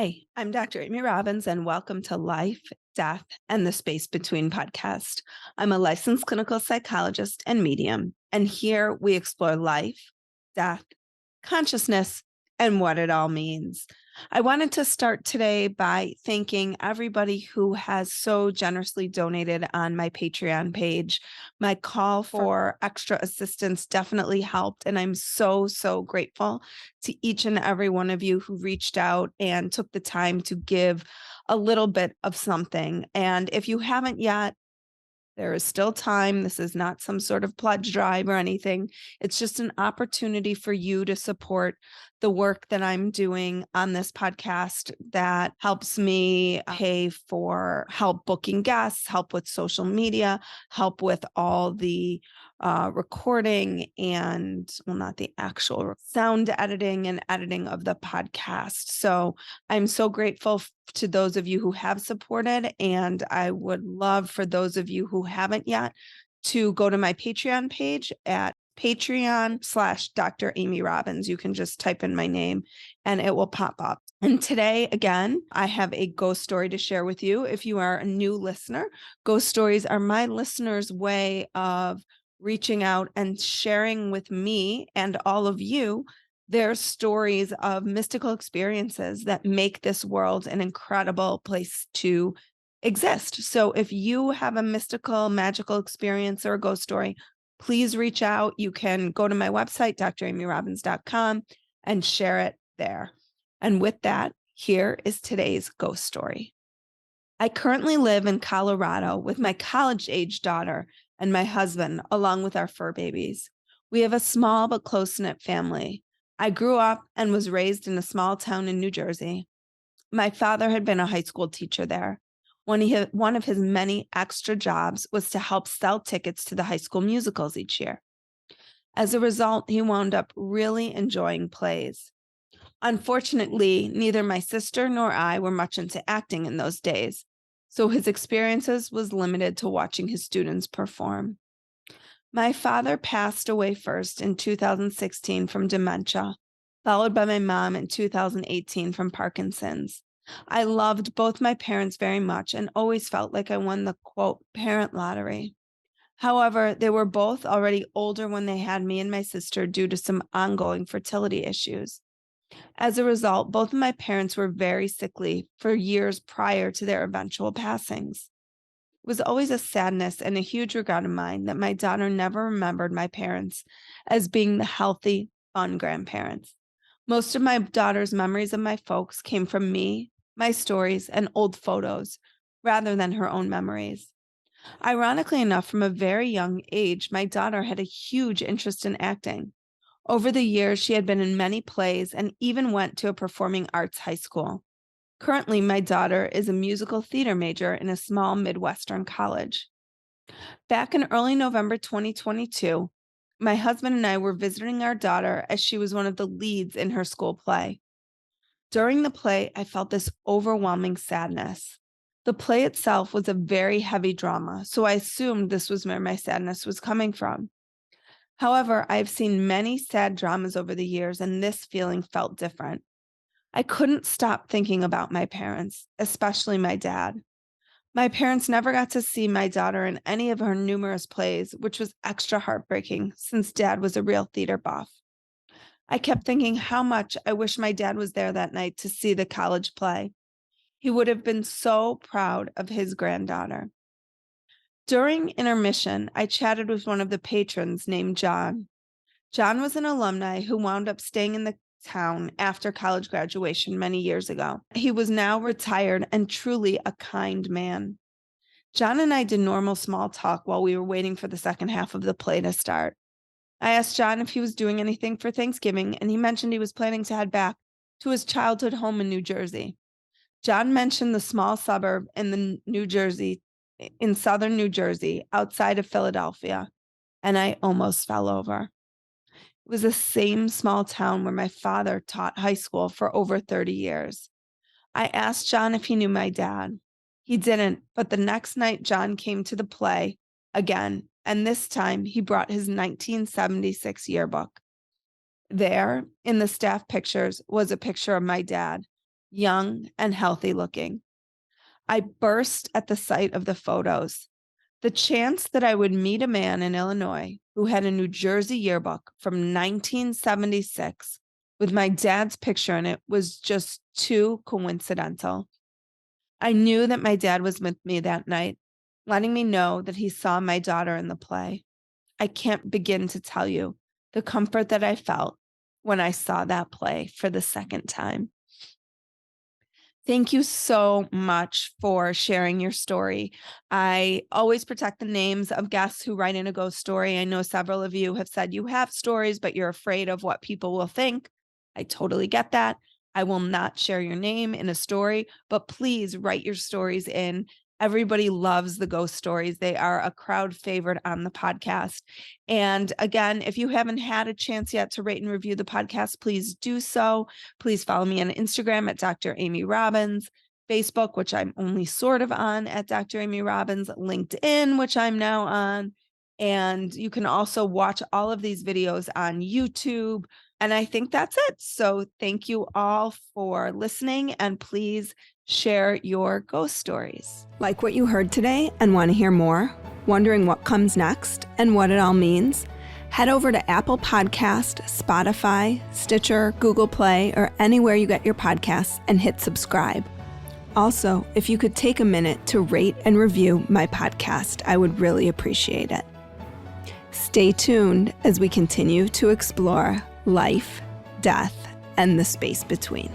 Hi, I'm Dr. Amy Robbins, and welcome to Life, Death, and the Space Between podcast. I'm a licensed clinical psychologist and medium, and here we explore life, death, consciousness, and what it all means. I wanted to start today by thanking everybody who has so generously donated on my Patreon page. My call for extra assistance definitely helped, and I'm so grateful to each and every one of you who reached out and took the time to give a little bit of something. And if you haven't yet, there is still time. This is not some sort of pledge drive or anything. It's just an opportunity for you to support the work that I'm doing on this podcast that helps me pay for help booking guests, help with social media, help with all the recording and, well, not the actual sound editing and editing of the podcast. So I'm so grateful to those of you who have supported, and I would love for those of you who haven't yet to go to my Patreon page at Patreon/Dr. Amy Robbins. You can just type in my name and it will pop up. And today, again, I have a ghost story to share with you. If you are a new listener, ghost stories are my listeners' way of reaching out and sharing with me and all of you their stories of mystical experiences that make this world an incredible place to exist. So if you have a mystical, magical experience or a ghost story, please reach out. You can go to my website, dramyrobbins.com, and share it there. And with that, here is today's ghost story. I currently live in Colorado with my college-age daughter and my husband, along with our fur babies. We have a small but close-knit family. I grew up and was raised in a small town in New Jersey. My father had been a high school teacher there. One of his many extra jobs was to help sell tickets to the high school musicals each year. As a result, he wound up really enjoying plays. Unfortunately, neither my sister nor I were much into acting in those days, so his experiences was limited to watching his students perform. My father passed away first in 2016 from dementia, followed by my mom in 2018 from Parkinson's. I loved both my parents very much and always felt like I won the quote parent lottery. However, they were both already older when they had me and my sister due to some ongoing fertility issues. As a result, both of my parents were very sickly for years prior to their eventual passings. It was always a sadness and a huge regret of mine that my daughter never remembered my parents as being the healthy, fun grandparents. Most of my daughter's memories of my folks came from me, my stories, and old photos, rather than her own memories. Ironically enough, from a very young age, my daughter had a huge interest in acting. Over the years, she had been in many plays and even went to a performing arts high school. Currently, my daughter is a musical theater major in a small Midwestern college. Back in early November 2022, my husband and I were visiting our daughter as she was one of the leads in her school play. During the play, I felt this overwhelming sadness. The play itself was a very heavy drama, so I assumed this was where my sadness was coming from. However, I've seen many sad dramas over the years, and this feeling felt different. I couldn't stop thinking about my parents, especially my dad. My parents never got to see my daughter in any of her numerous plays, which was extra heartbreaking since dad was a real theater buff. I kept thinking how much I wish my dad was there that night to see the college play. He would have been so proud of his granddaughter. During intermission, I chatted with one of the patrons named John. John was an alumni who wound up staying in the town after college graduation many years ago. He was now retired and truly a kind man. John and I did normal small talk while we were waiting for the second half of the play to start. I asked John if he was doing anything for Thanksgiving, and he mentioned he was planning to head back to his childhood home in New Jersey. John mentioned the small suburb in southern New Jersey, outside of Philadelphia, and I almost fell over. It was the same small town where my father taught high school for over 30 years. I asked John if he knew my dad. He didn't, but the next night John came to the play again, and this time he brought his 1976 yearbook. There, in the staff pictures, was a picture of my dad, young and healthy looking. I burst at the sight of the photos. The chance that I would meet a man in Illinois who had a New Jersey yearbook from 1976 with my dad's picture in it was just too coincidental. I knew that my dad was with me that night, letting me know that he saw my daughter in the play. I can't begin to tell you the comfort that I felt when I saw that play for the second time. Thank you so much for sharing your story. I always protect the names of guests who write in a ghost story. I know several of you have said you have stories, but you're afraid of what people will think. I totally get that. I will not share your name in a story, but please write your stories in. Everybody loves the ghost stories. They are a crowd favorite on the podcast. And again, if you haven't had a chance yet to rate and review the podcast, please do so. Please follow me on Instagram at Dr. Amy Robbins, Facebook, which I'm only sort of on at Dr. Amy Robbins, LinkedIn, which I'm now on. And you can also watch all of these videos on YouTube. And I think that's it. So thank you all for listening, and please share your ghost stories. Like what you heard today and want to hear more? Wondering what comes next and what it all means? Head over to Apple Podcast, Spotify, Stitcher, Google Play, or anywhere you get your podcasts and hit subscribe. Also, if you could take a minute to rate and review my podcast, I would really appreciate it. Stay tuned as we continue to explore life, death, and the space between.